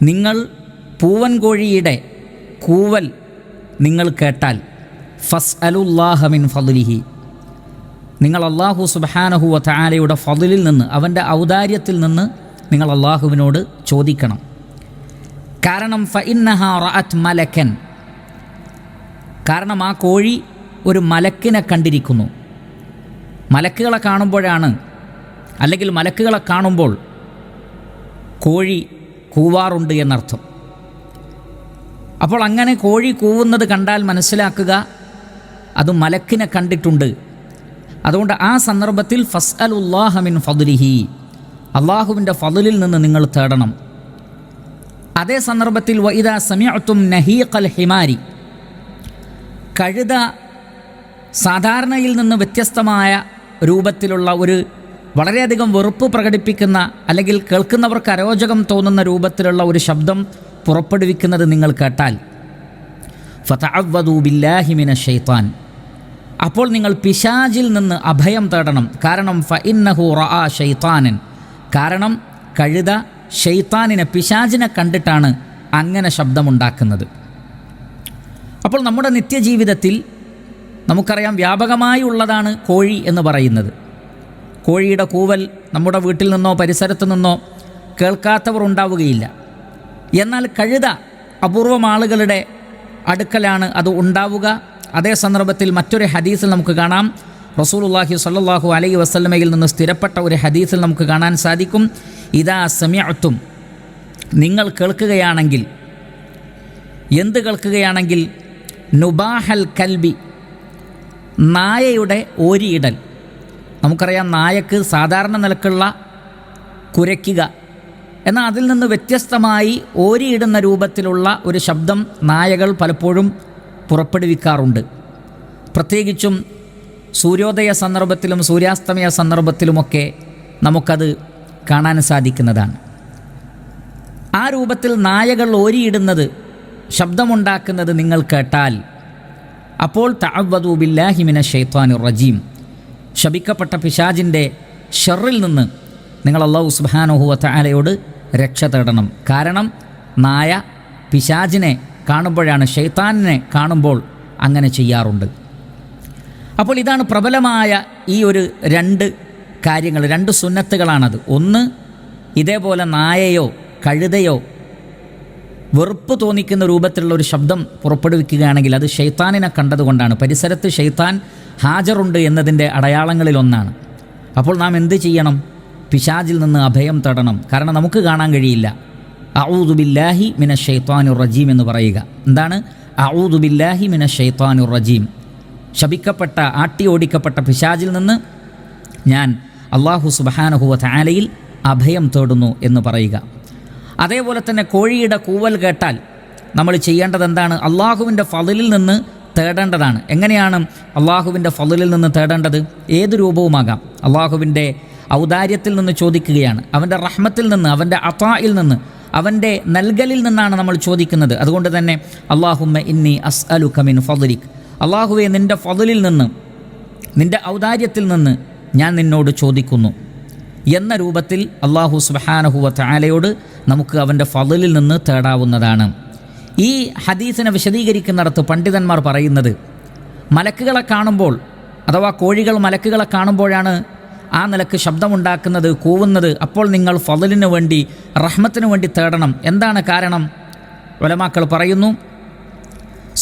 നിങ്ങൾ പൂവൻ കോഴിയുടെ കൂവൽ നിങ്ങൾ കേട്ടാൽ ഫസ്അലുല്ലാഹ മിൻ ഫദ്ലിഹി, നിങ്ങൾ അല്ലാഹു സുബ്ഹാനഹു വ തആലയുടെ ഫദ്ലിൽ നിന്ന്, അവൻ്റെ ഔദാര്യത്തിൽ നിന്ന് നിങ്ങൾ അല്ലാഹുവിനോട് ചോദിക്കണം. കാരണം ഫഇന്നഹാ റഅത് മലക്കൻ, കാരണം ആ കോഴി ഒരു മലക്കിനെ കണ്ടിരിക്കുന്നു. മലക്കുകളെ കാണുമ്പോഴാണ്, അല്ലെങ്കിൽ മലക്കുകളെ കാണുമ്പോൾ കോഴി കൂവാറുണ്ട് എന്നർത്ഥം. അപ്പോൾ അങ്ങനെ കോഴി കൂവുന്നത് കണ്ടാൽ മനസ്സിലാക്കുക അത് മലക്കിനെ കണ്ടിട്ടുണ്ട്. അതുകൊണ്ട് ആ സന്ദർഭത്തിൽ ഫസ്അലുല്ലാഹ മിൻ ഫദ്ലിഹി, അള്ളാഹുവിൻ്റെ ഫദ്ലിൽ നിന്ന് നിങ്ങൾ തേടണം. അതേ സന്ദർഭത്തിൽ വഇദാ സമിഅ്തും നഹീഖൽ ഹിമാരി, കഴുത സാധാരണയിൽ നിന്ന് വ്യത്യസ്തമായ രൂപത്തിലുള്ള ഒരു വളരെയധികം വെറുപ്പ് പ്രകടിപ്പിക്കുന്ന, അല്ലെങ്കിൽ കേൾക്കുന്നവർക്ക് അരോചകം തോന്നുന്ന രൂപത്തിലുള്ള ഒരു ശബ്ദം പുറപ്പെടുവിക്കുന്നത് നിങ്ങൾ കേട്ടാൽ ഫതഅവ്വദൂ ബില്ലാഹി മിനശ് ശൈത്താൻ, അപ്പോൾ നിങ്ങൾ പിശാചിൽ നിന്ന് അഭയം തേടണം. കാരണം ഫഇന്നഹു റആ ശൈത്താനൻ, കാരണം കഴുത ശൈത്താനിനെ, പിശാചിനെ കണ്ടിട്ടാണ് അങ്ങനെ ശബ്ദമുണ്ടാക്കുന്നത്. അപ്പോൾ നമ്മുടെ നിത്യജീവിതത്തിൽ നമുക്കറിയാം വ്യാപകമായി ഉള്ളതാണ് കോഴി എന്ന് പറയുന്നത്. കോഴിയുടെ കൂവൽ നമ്മുടെ വീട്ടിൽ നിന്നോ പരിസരത്തു നിന്നോ കേൾക്കാത്തവർ ഉണ്ടാവുകയില്ല. എന്നാൽ കഴുത അപൂർവം ആളുകളുടെ അടുക്കലാണ് അത് ഉണ്ടാവുക. അതേ സന്ദർഭത്തിൽ മറ്റൊരു ഹദീസിൽ നമുക്ക് കാണാം, റസൂലുള്ളാഹി സ്വല്ലല്ലാഹു അലൈഹി വസല്ലമയിൽ നിന്ന് സ്ഥിരപ്പെട്ട ഒരു ഹദീസിൽ നമുക്ക് കാണാൻ സാധിക്കും, ഇദാ സമിഅ്തും, നിങ്ങൾ കേൾക്കുകയാണെങ്കിൽ, എന്ത് കേൾക്കുകയാണെങ്കിൽ, നുബാഹൽ കൽബി, നായയുടെ ഓരിയിടൽ. നമുക്കറിയാം നായക്ക് സാധാരണ നിലക്കുള്ള കുരയ്ക്കുക, എന്നാൽ അതിൽ നിന്ന് വ്യത്യസ്തമായി ഓരിയിടുന്ന രൂപത്തിലുള്ള ഒരു ശബ്ദം നായകൾ പലപ്പോഴും പുറപ്പെടുവിക്കാറുണ്ട്. പ്രത്യേകിച്ചും സൂര്യോദയ സന്ദർഭത്തിലും സൂര്യാസ്തമയ സന്ദർഭത്തിലുമൊക്കെ നമുക്കത് കാണാൻ സാധിക്കുന്നതാണ്. ആ രൂപത്തിൽ നായകൾ ഓരിയിടുന്നത്, ശബ്ദമുണ്ടാക്കുന്നത് നിങ്ങൾ കേട്ടാൽ അപ്പോൾ തഅവ്വദൂ ബില്ലാഹി മിനശ് ശൈത്വാനിർ റജീം, ശപിക്കപ്പെട്ട പിശാചിൻ്റെ ഷർറിൽ നിന്ന് നിങ്ങൾ അല്ലാഹു സുബ്ഹാനഹു വ തആലയോട് രക്ഷ തേടണം. കാരണം നായ പിശാചിനെ കാണുമ്പോഴാണ്, ശൈത്താനിനെ കാണുമ്പോൾ അങ്ങനെ ചെയ്യാറുണ്ട്. അപ്പോൾ ഇതാണ് പ്രബലമായ ഈ ഒരു രണ്ട് കാര്യങ്ങൾ, രണ്ട് സുന്നത്തുകളാണത്. ഒന്ന്, ഇതേപോലെ നായയോ കഴുതയോ വെറുപ്പ് തോന്നിക്കുന്ന രൂപത്തിലുള്ള ഒരു ശബ്ദം പുറപ്പെടുവിക്കുകയാണെങ്കിൽ അത് ശൈത്താനിനെ കണ്ടതുകൊണ്ടാണ്, പരിസരത്ത് ശൈത്താൻ ഹാജറുണ്ട് എന്നതിൻ്റെ അടയാളങ്ങളിലൊന്നാണ്. അപ്പോൾ നാം എന്ത് ചെയ്യണം? പിശാചിൽ നിന്ന് അഭയം തേടണം. കാരണം നമുക്ക് കാണാൻ കഴിയില്ല. അഊദു ബില്ലാഹി മിനശ് ശൈത്വാനിർ റജീം എന്ന് പറയുക. എന്താണ് അഊദു ബില്ലാഹി മിനശ് ശൈത്വാനിർ റജീം? ശപിക്കപ്പെട്ട, ആട്ടി ഓടിക്കപ്പെട്ട പിശാചിൽ നിന്ന് ഞാൻ അല്ലാഹു സുബ്ഹാനഹു വ തആലയിൽ അഭയം തേടുന്നു എന്ന് പറയുക. അതേപോലെ തന്നെ കോഴിയുടെ കൂവൽ കേട്ടാൽ നമ്മൾ ചെയ്യേണ്ടത് എന്താണ്? അള്ളാഹുവിൻ്റെ ഫളിൽ നിന്ന് തേടേണ്ടതാണ്. എങ്ങനെയാണ് അള്ളാഹുവിൻ്റെ ഫളിൽ നിന്ന് തേടേണ്ടത്? ഏത് രൂപവുമാകാം. അള്ളാഹുവിൻ്റെ ഔദാര്യത്തിൽ നിന്ന് ചോദിക്കുകയാണ്, അവൻ്റെ റഹ്മത്തിൽ നിന്ന്, അവൻ്റെ അതായിൽ നിന്ന്, അവൻ്റെ നൽകലിൽ നിന്നാണ് നമ്മൾ ചോദിക്കുന്നത്. അതുകൊണ്ട് തന്നെ അല്ലാഹുമ്മ ഇന്നി അസ്അലുക മിൻ ഫളിക്, അള്ളാഹുവെ നിൻ്റെ ഫളിൽ നിന്ന്, നിൻ്റെ ഔദാര്യത്തിൽ നിന്ന് ഞാൻ നിന്നോട് ചോദിക്കുന്നു എന്ന രൂപത്തിൽ അല്ലാഹു സുബ്ഹാനഹു വ തആലയോട് നമുക്ക് അവൻ്റെ ഫളിൽ നിന്ന് തേടാവുന്നതാണ്. ഈ ഹദീസിനെ വിശദീകരിക്കുന്നിടത്ത് പണ്ഡിതന്മാർ പറയുന്നത്, മലക്കുകളെ കാണുമ്പോൾ, അഥവാ കോഴികൾ മലക്കുകളെ കാണുമ്പോഴാണ് ആ നിലക്ക് ശബ്ദമുണ്ടാക്കുന്നത്, കൂവുന്നത്. അപ്പോൾ നിങ്ങൾ ഫളിന് വേണ്ടി, റഹ്മത്തിന് വേണ്ടി തേടണം. എന്താണ് കാരണം? ഉലമാക്കൾ പറയുന്നു,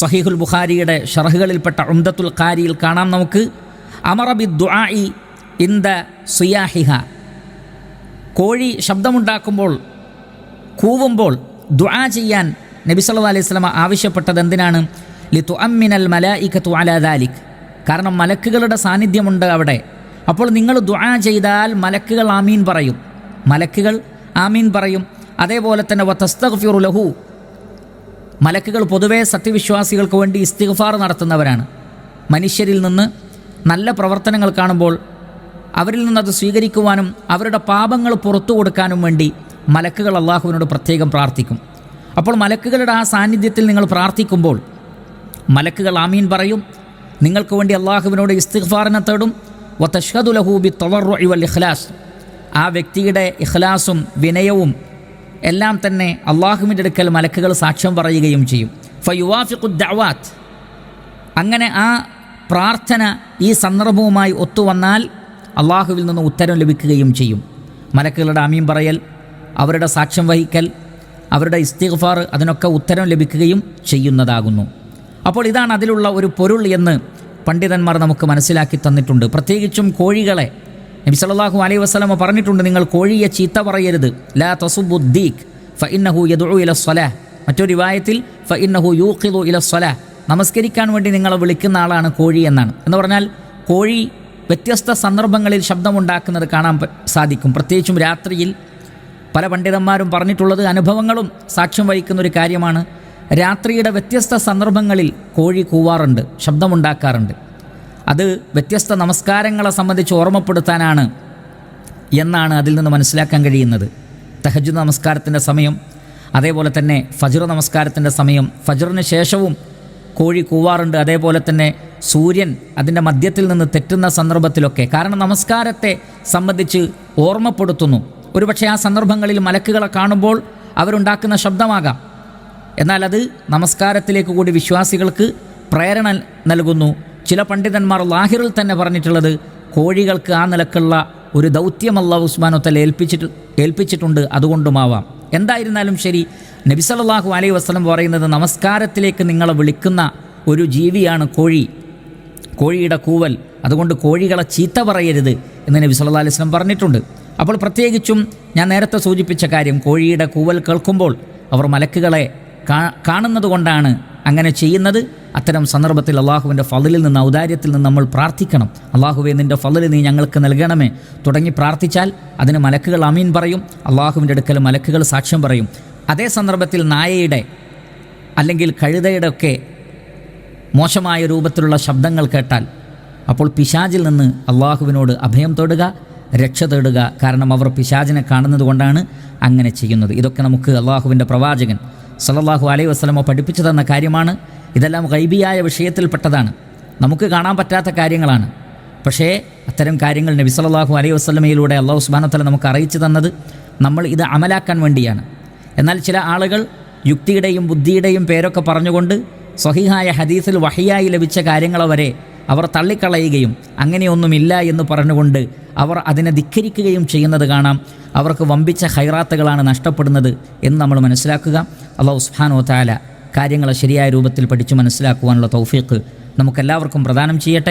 സഹീഹുൽ ബുഖാരിയുടെ ഷർഹുകളിൽപ്പെട്ട ഉംദത്തുൽ ഖാരിയിൽ കാണാം നമുക്ക്, അമറ ബിദ്ദുആഇ ഇൻദ സിയാഹിഹ, കോഴി ശബ്ദമുണ്ടാക്കുമ്പോൾ, കൂവുമ്പോൾ ദുആ ചെയ്യാൻ നബി സല്ലല്ലാഹു അലൈഹി വസല്ലം ആവശ്യപ്പെട്ടത് എന്തിനാണ്? ലിതുഅമ്മിനൽ മലായികതു അലാ ദാലിക്, കാരണം മലക്കുകളുടെ സാന്നിധ്യമുണ്ട് അവിടെ. അപ്പോൾ നിങ്ങൾ ദുആ ചെയ്താൽ മലക്കുകൾ ആമീൻ പറയും, മലക്കുകൾ ആമീൻ പറയും. അതേപോലെ തന്നെ വതസ്തഗ്ഫിറു ലഹു, മലക്കുകൾ പൊതുവെ സത്യവിശ്വാസികൾക്ക് വേണ്ടി ഇസ്തിഗ്ഫാർ നടത്തുന്നവരാണ്. മനുഷ്യരിൽ നിന്ന് നല്ല പ്രവർത്തനങ്ങൾ കാണുമ്പോൾ അവരിൽ നിന്നത് സ്വീകരിക്കുവാനും അവരുടെ പാപങ്ങൾ പുറത്തു കൊടുക്കാനും വേണ്ടി മലക്കുകൾ അള്ളാഹുവിനോട് പ്രത്യേകം പ്രാർത്ഥിക്കും. അപ്പോൾ മലക്കുകളുടെ ആ സാന്നിധ്യത്തിൽ നിങ്ങൾ പ്രാർത്ഥിക്കുമ്പോൾ മലക്കുകൾ ആമീൻ പറയും, നിങ്ങൾക്ക് വേണ്ടി അള്ളാഹുവിനോട് ഇസ്തിഗ്ഫാറിനെ തേടും. വതഷ്ഹദു ലഹു ബിത്തളറുഇ വൽ ഇഖ്ലാസ്, ആ വ്യക്തിയുടെ ഇഖ്ലാസും വിനയവും എല്ലാം തന്നെ അള്ളാഹുവിൻ്റെ അടുക്കൽ മലക്കുകൾ സാക്ഷ്യം പറയുകയും ചെയ്യും. ഫയുവാഫിഖു ദഅവാത്ത്, അങ്ങനെ ആ പ്രാർത്ഥന ഈ സന്ദർഭവുമായി ഒത്തുവന്നാൽ അള്ളാഹുവിൽ നിന്ന് ഉത്തരം ലഭിക്കുകയും ചെയ്യും. മലക്കുകളുടെ ആമീൻ പറയൽ, അവരുടെ സാക്ഷ്യം വഹിക്കൽ, അവരുടെ ഇസ്തിഗ്ഫാർ, അതിനൊക്കെ ഉത്തരം ലഭിക്കുകയും ചെയ്യുന്നതാകുന്നു. അപ്പോൾ ഇതാണ് അതിലുള്ള ഒരു പൊരുൾ എന്ന് പണ്ഡിതന്മാർ നമുക്ക് മനസ്സിലാക്കി തന്നിട്ടുണ്ട്. പ്രത്യേകിച്ചും കോഴികളെ നബി സല്ലല്ലാഹു അലൈഹി വസല്ലം പറഞ്ഞിട്ടുണ്ട്, നിങ്ങൾ കോഴിയെ ചീത്ത പറയരുത്. ലാ തസുബുദ്ദീഖ് ഫഇന്നഹു യദ്ഉ ഇലസ്സലാഹ്. മറ്റൊരു റിവായത്തിൽ ഫഇന്നഹു യൂഖിദു ഇലസ്സലാഹ്, നമസ്കരിക്കാൻ വേണ്ടി നിങ്ങളെ വിളിക്കുന്ന ആളാണ് കോഴി എന്നാണ്. എന്ന് പറഞ്ഞാൽ കോഴി വ്യത്യസ്ത സന്ദർഭങ്ങളിൽ ശബ്ദമുണ്ടാക്കുന്നത് കാണാൻ സാധിക്കും. പ്രത്യേകിച്ചും രാത്രിയിൽ പല പണ്ഡിതന്മാരും പറഞ്ഞിട്ടുള്ളത്, അനുഭവങ്ങളും സാക്ഷ്യം വഹിക്കുന്ന ഒരു കാര്യമാണ്. രാത്രിയുടെ വ്യത്യസ്ത സന്ദർഭങ്ങളിൽ കോഴി കൂവാറുണ്ട്, ശബ്ദമുണ്ടാക്കാറുണ്ട്. അത് വ്യത്യസ്ത നമസ്കാരങ്ങളെ സംബന്ധിച്ച് ഓർമ്മപ്പെടുത്താനാണ് എന്നാണ് അതിൽ നിന്ന് മനസ്സിലാക്കാൻ കഴിയുന്നത്. തഹജ്ജുദ് നമസ്കാരത്തിൻ്റെ സമയം, അതേപോലെ തന്നെ ഫജ്ർ നമസ്കാരത്തിൻ്റെ സമയം, ഫജ്റിന് ശേഷവും കോഴി കൂവാറുണ്ട്. അതേപോലെ തന്നെ സൂര്യൻ അതിൻ്റെ മധ്യത്തിൽ നിന്ന് തെറ്റുന്ന സന്ദർഭത്തിലൊക്കെ, കാരണം നമസ്കാരത്തെ സംബന്ധിച്ച് ഓർമ്മപ്പെടുത്തുന്നു. ഒരുപക്ഷെ ആ സന്ദർഭങ്ങളിൽ മലക്കുകളെ കാണുമ്പോൾ അവരുണ്ടാക്കുന്ന ശബ്ദമാകാം, എന്നാൽ അത് നമസ്കാരത്തിലേക്ക് കൂടി വിശ്വാസികൾക്ക് പ്രേരണ നൽകുന്നു. ചില പണ്ഡിതന്മാർ ലാഹിറിൽ തന്നെ പറഞ്ഞിട്ടുള്ളത്, കോഴികൾക്ക് ആ നിലക്കുള്ള ഒരു ദൗത്യം അല്ലാഹു സുബ്ഹാനഹു വ തആല ഏൽപ്പിച്ചിട്ടുണ്ട്, അതുകൊണ്ടുമാവാം. എന്തായിരുന്നാലും ശരി, നബി സല്ലല്ലാഹു അലൈഹി വസല്ലം പറയുന്നത്, നമസ്കാരത്തിലേക്ക് നിങ്ങളെ വിളിക്കുന്ന ഒരു ജീവിയാണ് കോഴി, കോഴിയുടെ കൂവൽ. അതുകൊണ്ട് കോഴികളെ ചീത്ത പറയരുത് എന്ന് നബി സല്ലല്ലാഹു അലൈഹി വസല്ലം പറഞ്ഞിട്ടുണ്ട്. അപ്പോൾ പ്രത്യേകിച്ചും ഞാൻ നേരത്തെ സൂചിപ്പിച്ച കാര്യം, കോഴിയുടെ കൂവൽ കേൾക്കുമ്പോൾ അവർ മലക്കുകളെ കാണുന്നത് കൊണ്ടാണ് അങ്ങനെ ചെയ്യുന്നത്. അത്തരം സന്ദർഭത്തിൽ അള്ളാഹുവിൻ്റെ ഫളിൽ നിന്ന്, ഔദാര്യത്തിൽ നിന്ന് നമ്മൾ പ്രാർത്ഥിക്കണം. അള്ളാഹുവേ, നിൻ്റെ ഫളിൽ നീ ഞങ്ങൾക്ക് നൽകണമേ തുടങ്ങി പ്രാർത്ഥിച്ചാൽ അതിന് മലക്കുകൾ അമീൻ പറയും, അള്ളാഹുവിൻ്റെ അടുക്കൽ മലക്കുകൾ സാക്ഷ്യം പറയും. അതേ സന്ദർഭത്തിൽ നായയുടെ അല്ലെങ്കിൽ കഴുതയുടെ ഒക്കെ മോശമായ രൂപത്തിലുള്ള ശബ്ദങ്ങൾ കേട്ടാൽ അപ്പോൾ പിശാചിൽ നിന്ന് അള്ളാഹുവിനോട് അഭയം തേടുക, രക്ഷ തേടുക. കാരണം അവർ പിശാചിനെ കാണുന്നത് കൊണ്ടാണ് അങ്ങനെ ചെയ്യുന്നത്. ഇതൊക്കെ നമുക്ക് അള്ളാഹുവിൻ്റെ പ്രവാചകൻ സല്ലല്ലാഹു അലൈഹി വസല്ലമ പഠിപ്പിച്ചു തന്ന കാര്യമാണ്. ഇതെല്ലാം ഗൈബിയായ വിഷയത്തിൽപ്പെട്ടതാണ്, നമുക്ക് കാണാൻ പറ്റാത്ത കാര്യങ്ങളാണ്. പക്ഷേ അത്തരം കാര്യങ്ങൾ നബി സല്ലല്ലാഹു അലൈഹി വസല്ലമയിലൂടെ അല്ലാഹു സുബ്ഹാനഹു വ തആല നമുക്ക് അറിയിച്ചു തന്നത് നമ്മൾ ഇത് അമലാക്കാൻ വേണ്ടിയാണ്. എന്നാൽ ചില ആളുകൾ യുക്തിയുടെയും ബുദ്ധിയുടെയും പേരൊക്കെ പറഞ്ഞുകൊണ്ട് സ്വഹീഹായ ഹദീസിൽ വഹിയായി ലഭിച്ച കാര്യങ്ങളെ വരെ അവർ തള്ളിക്കളയുകയും അങ്ങനെയൊന്നുമില്ല എന്ന് പറഞ്ഞുകൊണ്ട് അവർ അതിനെ ധിക്കരിക്കുകയും ചെയ്യുന്നത് കാണാം. അവർക്ക് വമ്പിച്ച ഖൈറാത്തുകളാണ് നഷ്ടപ്പെടുന്നത് എന്ന് നമ്മൾ മനസ്സിലാക്കുക. അല്ലാഹു സുബ്ഹാനഹു വ തആല കാര്യങ്ങളെ ശരിയായ രൂപത്തിൽ പഠിച്ചു മനസ്സിലാക്കുവാനുള്ള തൗഫീഖ് നമുക്കെല്ലാവർക്കും പ്രദാനം ചെയ്യട്ടെ.